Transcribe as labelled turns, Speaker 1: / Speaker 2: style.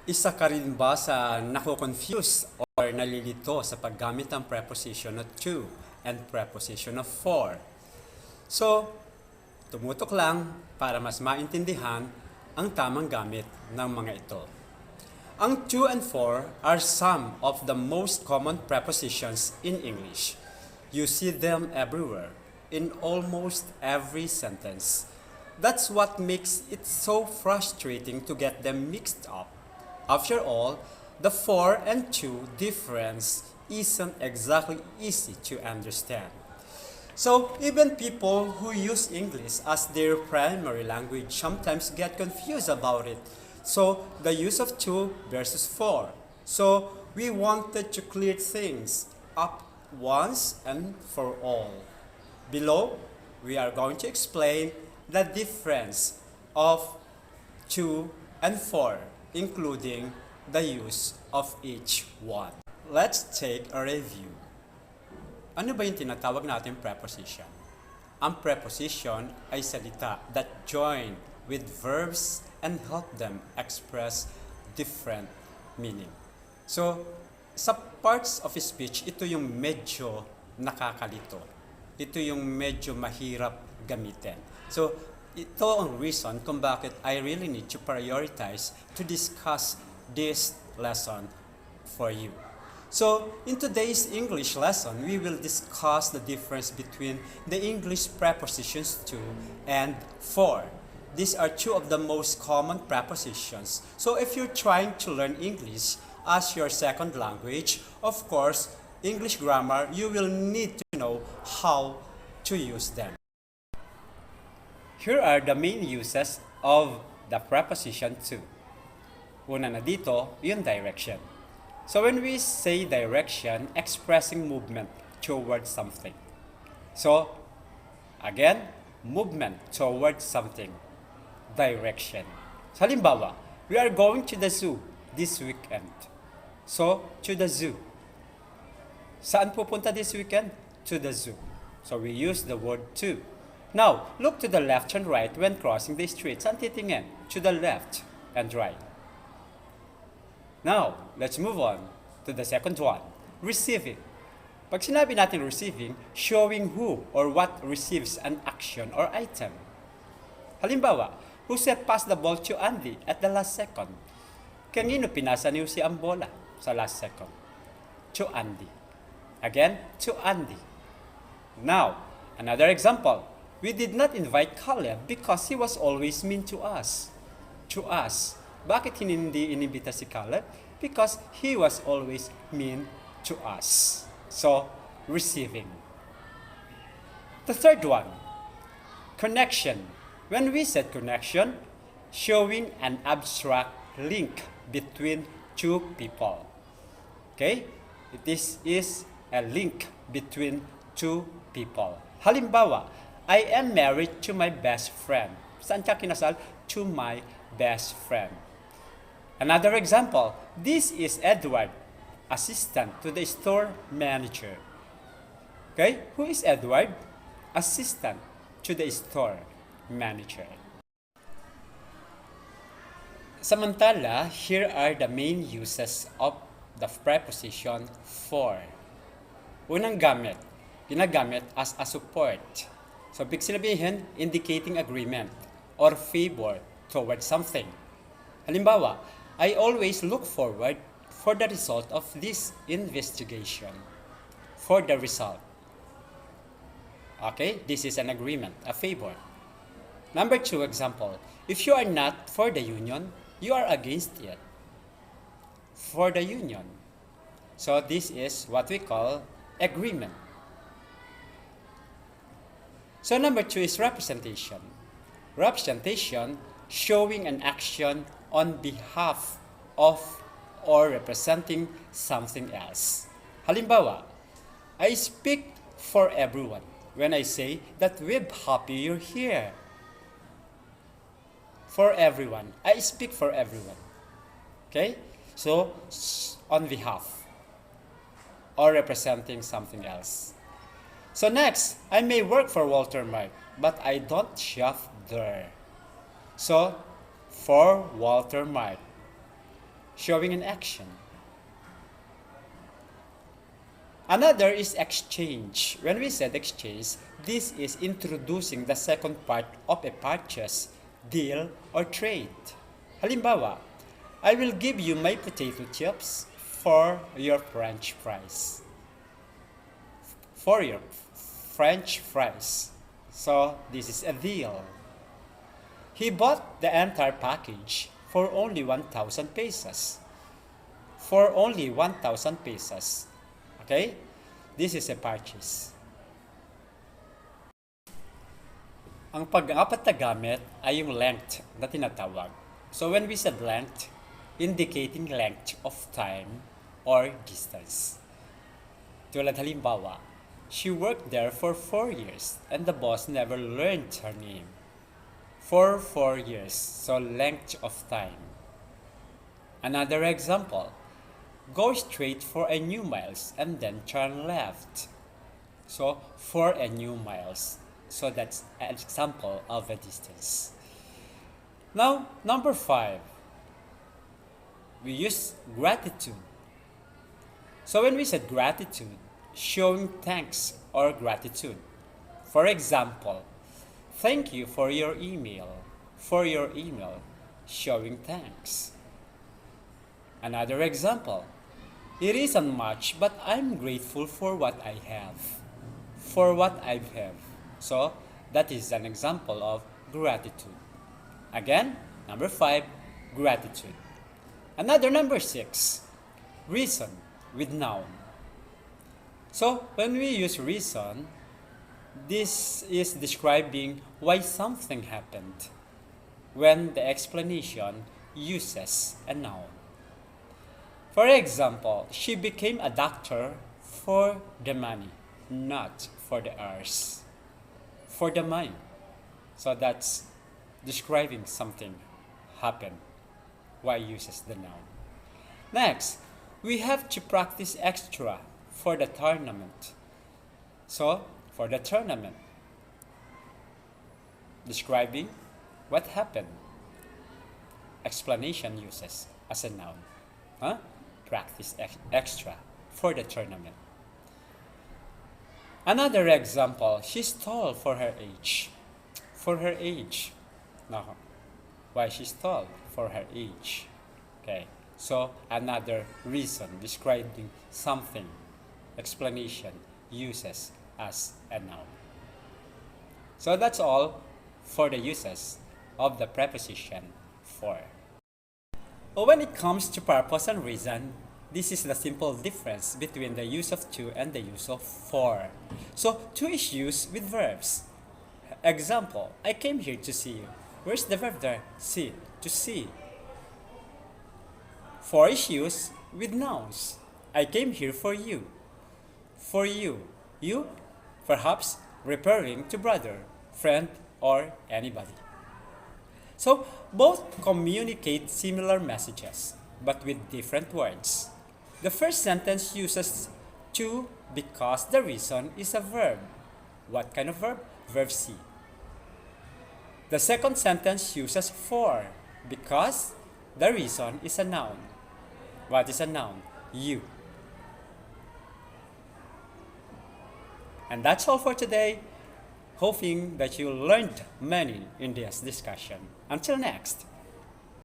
Speaker 1: Isa ka rin ba sa nako-confuse or nalilito sa paggamit ng preposition of to and preposition of for? So, tumutok lang para mas maintindihan ang tamang gamit ng mga ito. Ang to and for are some of the most common prepositions in English. You see them everywhere, in almost every sentence. That's what makes it so frustrating to get them mixed up. After all, the for and to difference isn't exactly easy to understand. So, even people who use English as their primary language sometimes get confused about it. So, the use of to versus for. So, we wanted to clear things up once and for all. Below, we are going to explain the difference of to and for, including the use of each one. Let's take a review. Ano ba yung tinatawag natin preposition? Ang preposition ay salita that join with verbs and help them express different meaning. So, sa parts of speech, ito yung medyo nakakalito. Ito yung medyo mahirap gamitin. So, ito ang reason kung bakit I really need to prioritize to discuss this lesson for you. So, in today's English lesson, we will discuss the difference between the English prepositions to and for. These are two of the most common prepositions. So, if you're trying to learn English as your second language, of course, English grammar, you will need to know how to use them. Here are the main uses of the preposition to. Una na dito, yung direction. So when we say direction, expressing movement towards something. So, again, movement towards something. Direction. So, halimbawa, we are going to the zoo this weekend. So, to the zoo. Saan pupunta this weekend? To the zoo. So, we use the word to. Now, look to the left and right when crossing the street. Saan titingin? To the left and right. Now, let's move on to the second one, receiving. Pag sinabi natin receiving, showing who or what receives an action or item. Halimbawa, Jose passed the ball to Andy at the last second. Kanino pinasa ni Jose ang bola sa last second? To Andy. Again, to Andy. Now, another example. We did not invite Caleb because he was always mean to us. To us. Bakit hindi inimbita si Caleb? Because he was always mean to us. So, receiving. The third one, connection. When we said connection, showing an abstract link between two people. Okay? This is a link between two people. Halimbawa, I am married to my best friend. Saan ka kinasal? To my best friend. Another example, this is Edward, assistant to the store manager. Okay? Who is Edward? Assistant to the store manager. Samantala, here are the main uses of the preposition for. Unang gamit, ginagamit as a support. So, big sabihin, indicating agreement or favor towards something. Halimbawa, I always look forward for the result of this investigation. For the result. Okay, this is an agreement, a favor. Number 2 example, if you are not for the union, you are against it. For the union. So this is what we call agreement. So number 2 is representation. Representation, showing an action on behalf of or representing something else. Halimbawa, I speak for everyone when I say that we're happy you're here. For everyone. I speak for everyone. Okay? So, on behalf or representing something else. So next, I may work for Walter Mart, but I don't shop there. So, for Walter Mart. showing an action. Another is exchange. When we said exchange, this is introducing the second part of a purchase, deal, or trade. Halimbawa, I will give you my potato chips for your French fries. For your French fries. So this is a deal. He bought the entire package for only 1,000 pesos. For only 1,000 pesos. Okay? This is a purchase. Ang pag-apat na gamit ay yung length na tinatawag. So when we said length, indicating length of time or distance. Tulad halimbawa, she worked there for 4 years and the boss never learned her name. For 4 years, so length of time. Another example, go straight for a new miles and then turn left. So for a new miles. So that's an example of a distance. Now, number 5, we use gratitude. So when we said gratitude, showing thanks or gratitude. For example, thank you for your email. For your email, showing thanks. Another example, it isn't much, but I'm grateful for what I have. For what I have. So that is an example of gratitude. Again, number 5, gratitude. Another number 6, reason with noun. So when we use reason, this is describing why something happened when the explanation uses a noun. For example, she became a doctor for the money, not for the hours. For the money. So that's describing something happened. Why uses the noun. Next, we have to practice extra for the tournament. So, for the tournament, describing what happened. Explanation uses as a noun. Practice extra for the tournament. Another example, she's tall for her age. For her age. Now, why she's tall? For her age. Okay, so another reason describing something. Explanation uses as a noun. So that's all for the uses of the preposition for. When it comes to purpose and reason, this is the simple difference between the use of to and the use of for. So to is used with verbs. Example, I came here to see you. Where's the verb there? See, to see. For is used with nouns. I came here for you. For you. You, perhaps referring to brother, friend, or anybody. So both communicate similar messages, but with different words. The first sentence uses to because the reason is a verb. What kind of verb? Verb C. The second sentence uses for because the reason is a noun. What is a noun? You. And that's all for today. Hoping that you learned many in this discussion. Until next.